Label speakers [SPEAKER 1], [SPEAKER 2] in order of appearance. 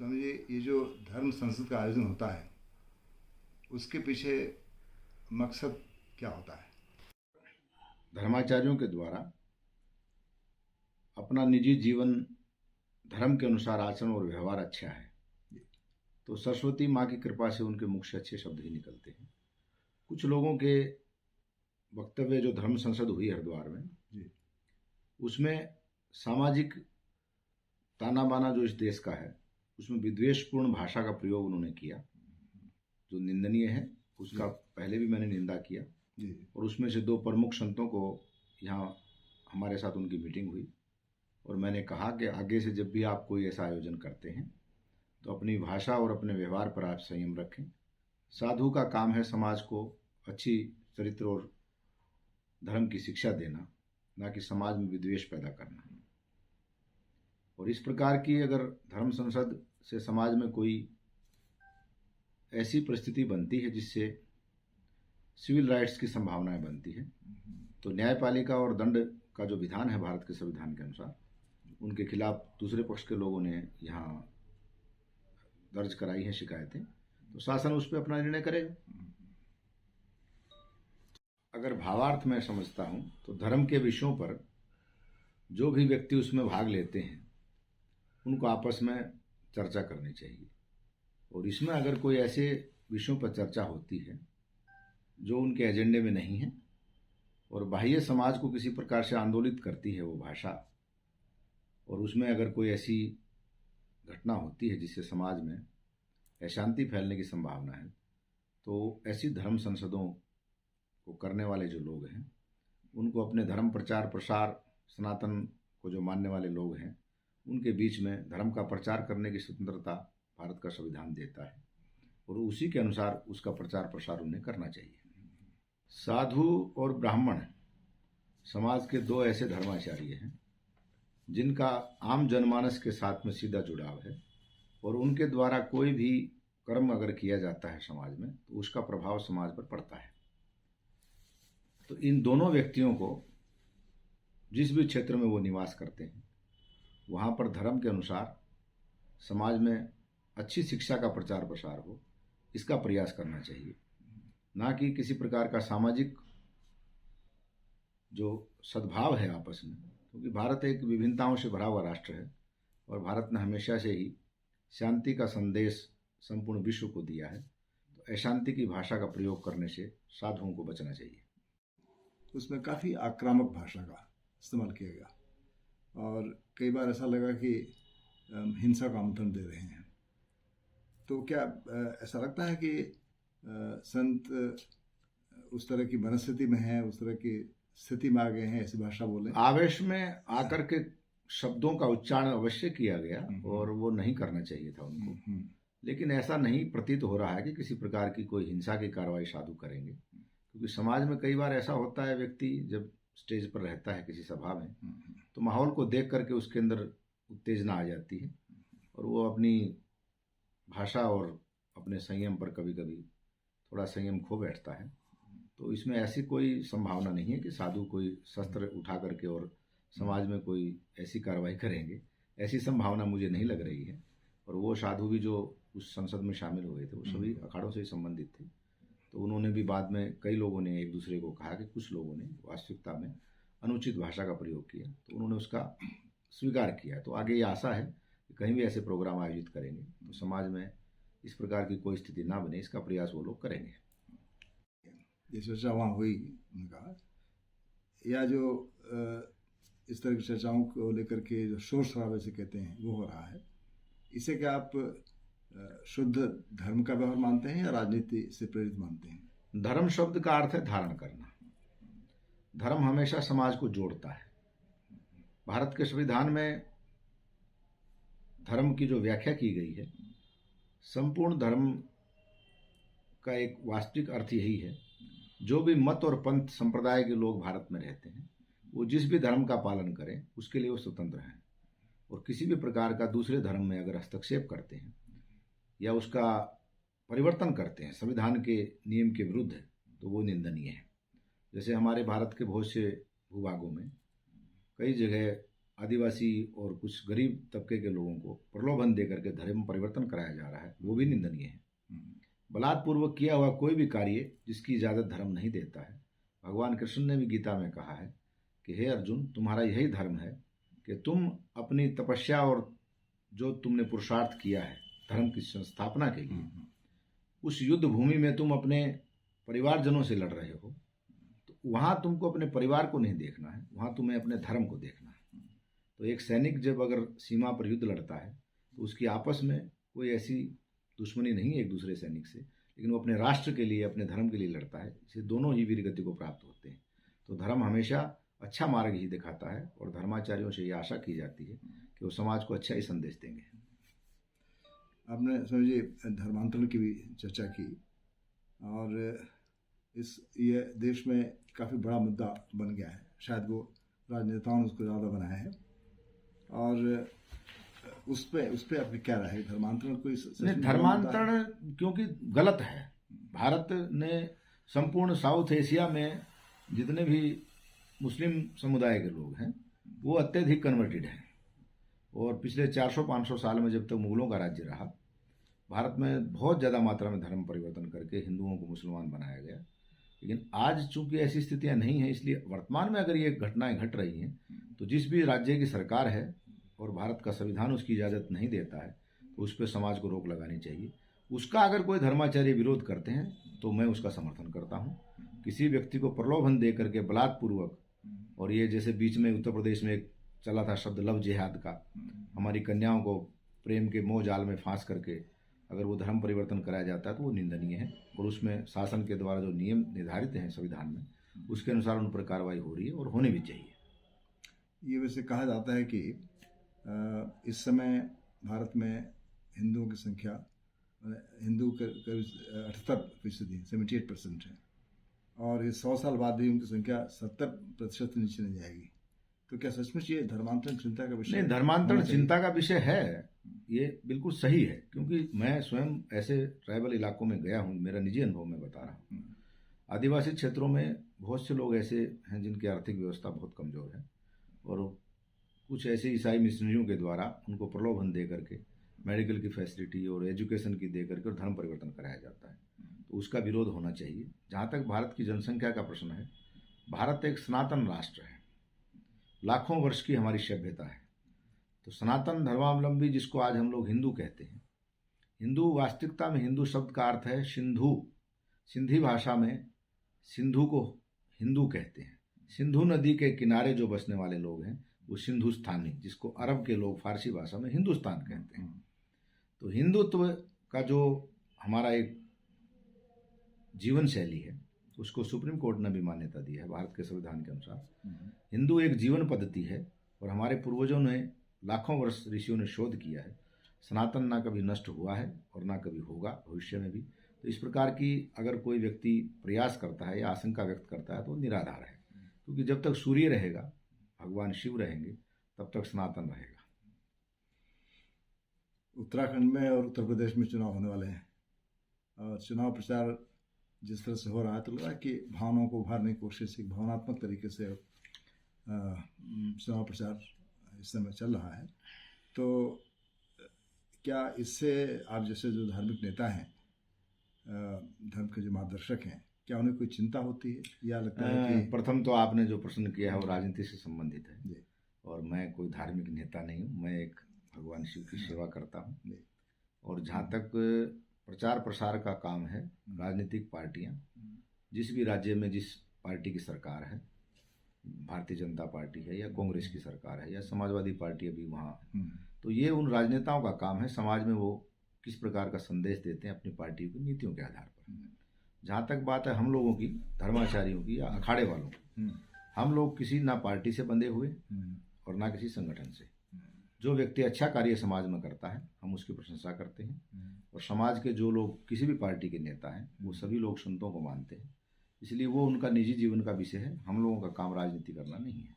[SPEAKER 1] समझिए, ये जो धर्म संसद का आयोजन होता है उसके पीछे मकसद क्या होता है?
[SPEAKER 2] धर्माचार्यों के द्वारा अपना निजी जीवन धर्म के अनुसार आचरण और व्यवहार अच्छा है तो सरस्वती माँ की कृपा से उनके मुख से अच्छे शब्द ही निकलते हैं। कुछ लोगों के वक्तव्य जो धर्म संसद हुई हरिद्वार में
[SPEAKER 1] जी।
[SPEAKER 2] उसमें सामाजिक ताना बाना जो इस देश का है उसमें विद्वेषपूर्ण भाषा का प्रयोग उन्होंने किया जो निंदनीय है। उसका पहले भी मैंने निंदा किया
[SPEAKER 1] जी।
[SPEAKER 2] और उसमें से दो प्रमुख संतों को यहाँ हमारे साथ उनकी मीटिंग हुई और मैंने कहा कि आगे से जब भी आप कोई ऐसा आयोजन करते हैं तो अपनी भाषा और अपने व्यवहार पर आप संयम रखें। साधु का काम है समाज को अच्छी चरित्र और धर्म की शिक्षा देना, ना कि समाज में विद्वेष पैदा करना। और इस प्रकार की अगर धर्म संसद से समाज में कोई ऐसी परिस्थिति बनती है जिससे सिविल राइट्स की संभावनाएं बनती है तो न्यायपालिका और दंड का जो विधान है भारत के संविधान के अनुसार उनके खिलाफ दूसरे पक्ष के लोगों ने यहाँ दर्ज कराई हैं शिकायतें, तो शासन उस पर अपना निर्णय करेगा। अगर भावार्थ में समझता हूँ तो धर्म के विषयों पर जो भी व्यक्ति उसमें भाग लेते हैं उनको आपस में चर्चा करनी चाहिए और इसमें अगर कोई ऐसे विषयों पर चर्चा होती है जो उनके एजेंडे में नहीं है और बाह्य समाज को किसी प्रकार से आंदोलित करती है वो भाषा और उसमें अगर कोई ऐसी घटना होती है जिससे समाज में अशांति फैलने की संभावना है तो ऐसी धर्म संसदों को करने वाले जो लोग हैं उनको अपने धर्म प्रचार प्रसार सनातन को जो मानने वाले लोग हैं उनके बीच में धर्म का प्रचार करने की स्वतंत्रता भारत का संविधान देता है और उसी के अनुसार उसका प्रचार प्रसार उन्हें करना चाहिए। साधु और ब्राह्मण समाज के दो ऐसे धर्माचार्य हैं जिनका आम जनमानस के साथ में सीधा जुड़ाव है और उनके द्वारा कोई भी कर्म अगर किया जाता है समाज में तो उसका प्रभाव समाज पर पड़ता है। तो इन दोनों व्यक्तियों को जिस भी क्षेत्र में वो निवास करते हैं वहाँ पर धर्म के अनुसार समाज में अच्छी शिक्षा का प्रचार प्रसार हो इसका प्रयास करना चाहिए, ना कि किसी प्रकार का सामाजिक जो सद्भाव है आपस में, क्योंकि भारत एक विभिन्नताओं से भरा हुआ राष्ट्र है और भारत ने हमेशा से ही शांति का संदेश संपूर्ण विश्व को दिया है। तो अशांति की भाषा का प्रयोग करने से साधुओं को बचना चाहिए।
[SPEAKER 1] उसमें काफ़ी आक्रामक भाषा का इस्तेमाल किया गया और कई बार ऐसा लगा कि हिंसा का आमंत्रण दे रहे हैं। तो क्या ऐसा लगता है कि संत उस तरह की मनस्थिति में है, उस तरह की स्थिति में आ गए हैं ऐसी भाषा बोले?
[SPEAKER 2] आवेश में आकर के शब्दों का उच्चारण अवश्य किया गया और वो नहीं करना चाहिए था उनको, लेकिन ऐसा नहीं प्रतीत हो रहा है कि किसी प्रकार की कोई हिंसा की कार्रवाई साधु करेंगे, क्योंकि समाज में कई बार ऐसा होता है व्यक्ति जब स्टेज पर रहता है किसी सभा में तो माहौल को देख करके उसके अंदर उत्तेजना आ जाती है और वो अपनी भाषा और अपने संयम पर कभी कभी थोड़ा संयम खो बैठता है। तो इसमें ऐसी कोई संभावना नहीं है कि साधु कोई शस्त्र उठा करके और समाज में कोई ऐसी कार्रवाई करेंगे, ऐसी संभावना मुझे नहीं लग रही है। और वो साधु भी जो उस संसद में शामिल हुए थे वो सभी अखाड़ों से ही संबंधित थे, तो उन्होंने भी बाद में कई लोगों ने एक दूसरे को कहा कि कुछ लोगों ने वास्तविकता में अनुचित भाषा का प्रयोग किया तो उन्होंने उसका स्वीकार किया। तो आगे ये आशा है कि कहीं भी ऐसे प्रोग्राम आयोजित करेंगे तो समाज में इस प्रकार की कोई स्थिति ना बने, इसका प्रयास वो लोग करेंगे।
[SPEAKER 1] ये चर्चा वहाँ हुई उनका, या जो इस तरह की चर्चाओं को लेकर के जो शोर शराबे से कहते हैं वो हो रहा है, इसे क्या आप शुद्ध धर्म का व्यवहार मानते हैं या राजनीति से प्रेरित मानते हैं?
[SPEAKER 2] धर्म शब्द का अर्थ है धारण करना। धर्म हमेशा समाज को जोड़ता है। भारत के संविधान में धर्म की जो व्याख्या की गई है, संपूर्ण धर्म का एक वास्तविक अर्थ यही है, जो भी मत और पंथ संप्रदाय के लोग भारत में रहते हैं वो जिस भी धर्म का पालन करें उसके लिए वो स्वतंत्र हैं और किसी भी प्रकार का दूसरे धर्म में अगर हस्तक्षेप करते हैं या उसका परिवर्तन करते हैं संविधान के नियम के विरुद्ध तो वो निंदनीय है। जैसे हमारे भारत के बहुत से भूभागों में कई जगह आदिवासी और कुछ गरीब तबके के लोगों को प्रलोभन दे करके धर्म परिवर्तन कराया जा रहा है, वो भी निंदनीय है। बलात्पूर्वक किया हुआ कोई भी कार्य जिसकी इजाज़त धर्म नहीं देता है। भगवान कृष्ण ने भी गीता में कहा है कि हे अर्जुन, तुम्हारा यही धर्म है कि तुम अपनी तपस्या और जो तुमने पुरुषार्थ किया है धर्म की संस्थापना के लिए, उस युद्ध भूमि में तुम अपने परिवारजनों से लड़ रहे हो, तो वहाँ तुमको अपने परिवार को नहीं देखना है, वहाँ तुम्हें अपने धर्म को देखना है। तो एक सैनिक जब अगर सीमा पर युद्ध लड़ता है तो उसकी आपस में कोई ऐसी दुश्मनी नहीं है एक दूसरे सैनिक से, लेकिन वो अपने राष्ट्र के लिए, अपने धर्म के लिए लड़ता है। इससे दोनों ही वीर गति को प्राप्त होते हैं। तो धर्म हमेशा अच्छा मार्ग ही दिखाता है और धर्माचार्यों से ये आशा की जाती है कि वो समाज को अच्छा ही संदेश देंगे।
[SPEAKER 1] आपने समझिए धर्मांतरण की भी चर्चा की, और ये देश में काफ़ी बड़ा मुद्दा बन गया है। शायद वो राजनेताओं ने उसको ज़्यादा बनाया है, और उस पे आपकी क्या राय है? धर्मांतरण कोई
[SPEAKER 2] धर्मांतरण क्योंकि गलत है। भारत ने संपूर्ण साउथ एशिया में जितने भी मुस्लिम समुदाय के लोग हैं वो अत्यधिक कन्वर्टेड हैं, और पिछले 400-500 साल में जब तक मुगलों का राज्य रहा, भारत में बहुत ज़्यादा मात्रा में धर्म परिवर्तन करके हिंदुओं को मुसलमान बनाया गया। लेकिन आज चूंकि ऐसी स्थितियां नहीं हैं, इसलिए वर्तमान में अगर ये घटनाएं घट रही हैं तो जिस भी राज्य की सरकार है और भारत का संविधान उसकी इजाज़त नहीं देता है तो उस पर समाज को रोक लगानी चाहिए। उसका अगर कोई धर्माचार्य विरोध करते हैं तो मैं उसका समर्थन करता हूँ। किसी व्यक्ति को प्रलोभन दे करके बलात्पूर्वक, और ये जैसे बीच में उत्तर प्रदेश में एक चला था शब्द लव जिहाद का, हमारी कन्याओं को प्रेम के मोह जाल में फांस करके अगर वो धर्म परिवर्तन कराया जाता है तो वो निंदनीय है, और उसमें शासन के द्वारा जो नियम निर्धारित हैं संविधान में उसके अनुसार उन पर कार्रवाई हो रही है और होनी भी चाहिए।
[SPEAKER 1] ये वैसे कहा जाता है कि इस समय भारत में हिंदुओं की संख्या, हिंदू करीब 78% 78% है, और ये 100 साल बाद भी उनकी संख्या 70% नीचे नहीं जाएगी। तो क्या सचमुच ये धर्मांतरण चिंता का विषय?
[SPEAKER 2] नहीं, धर्मांतरण चिंता का विषय है, ये बिल्कुल सही है, क्योंकि मैं स्वयं ऐसे ट्राइबल इलाकों में गया हूँ, मेरा निजी अनुभव मैं बता रहा हूँ। आदिवासी क्षेत्रों में बहुत से लोग ऐसे हैं जिनकी आर्थिक व्यवस्था बहुत कमज़ोर है, और कुछ ऐसे ईसाई मिशनरियों के द्वारा उनको प्रलोभन दे करके मेडिकल की फैसिलिटी और एजुकेशन की दे करके और धर्म परिवर्तन कराया जाता है। तो उसका विरोध होना चाहिए। जहाँ तक भारत की जनसंख्या का प्रश्न है, भारत एक सनातन राष्ट्र है, लाखों वर्ष की हमारी सभ्यता है। तो सनातन धर्मावलंबी, जिसको आज हम लोग हिंदू कहते हैं, हिंदू वास्तविकता में हिंदू शब्द का अर्थ है सिंधु। सिंधी भाषा में सिंधु को हिंदू कहते हैं। सिंधु नदी के किनारे जो बसने वाले लोग हैं वो सिंधुस्थानी, जिसको अरब के लोग फारसी भाषा में हिंदुस्तान कहते हैं। तो हिंदुत्व का जो हमारा एक जीवन शैली है उसको सुप्रीम कोर्ट ने भी मान्यता दी है भारत के संविधान के अनुसार। हिंदू एक जीवन पद्धति है, और हमारे पूर्वजों ने लाखों वर्ष ऋषियों ने शोध किया है। सनातन ना कभी नष्ट हुआ है और ना कभी होगा भविष्य में भी। तो इस प्रकार की अगर कोई व्यक्ति प्रयास करता है या आशंका व्यक्त करता है तो निराधार है, क्योंकि जब तक सूर्य रहेगा, भगवान शिव रहेंगे, तब तक सनातन रहेगा।
[SPEAKER 1] उत्तराखंड में और उत्तर प्रदेश में चुनाव होने वाले हैं, और चुनाव प्रचार जिस तरह से हो रहा है तो लग रहा है कि भावनाओं को उभारने की कोशिश, एक भावनात्मक तरीके से चुनाव प्रचार इस समय चल रहा है। तो क्या इससे आप जैसे जो धार्मिक नेता हैं, धर्म के जो मार्गदर्शक हैं, क्या उन्हें कोई चिंता होती है, या लगता है कि?
[SPEAKER 2] प्रथम तो आपने जो प्रश्न किया है वो राजनीति से संबंधित है, और मैं कोई धार्मिक नेता नहीं हूँ। मैं एक भगवान शिव की सेवा करता हूँ। और जहाँ तक प्रचार प्रसार का काम है, राजनीतिक पार्टियां जिस भी राज्य में जिस पार्टी की सरकार है, भारतीय जनता पार्टी है या कांग्रेस की सरकार है या समाजवादी पार्टी अभी वहाँ, तो ये उन राजनेताओं का काम है समाज में वो किस प्रकार का संदेश देते हैं अपनी पार्टी की नीतियों के आधार पर। जहाँ तक बात है हम लोगों की, धर्माचार्यों की या अखाड़े वालों की, हम लोग किसी ना पार्टी से बंधे हुए और ना किसी संगठन से। जो व्यक्ति अच्छा कार्य समाज में करता है हम उसकी प्रशंसा करते हैं, और समाज के जो लोग किसी भी पार्टी के नेता हैं वो सभी लोग संतों को मानते हैं, इसलिए वो उनका निजी जीवन का विषय है। हम लोगों का काम राजनीति करना नहीं है।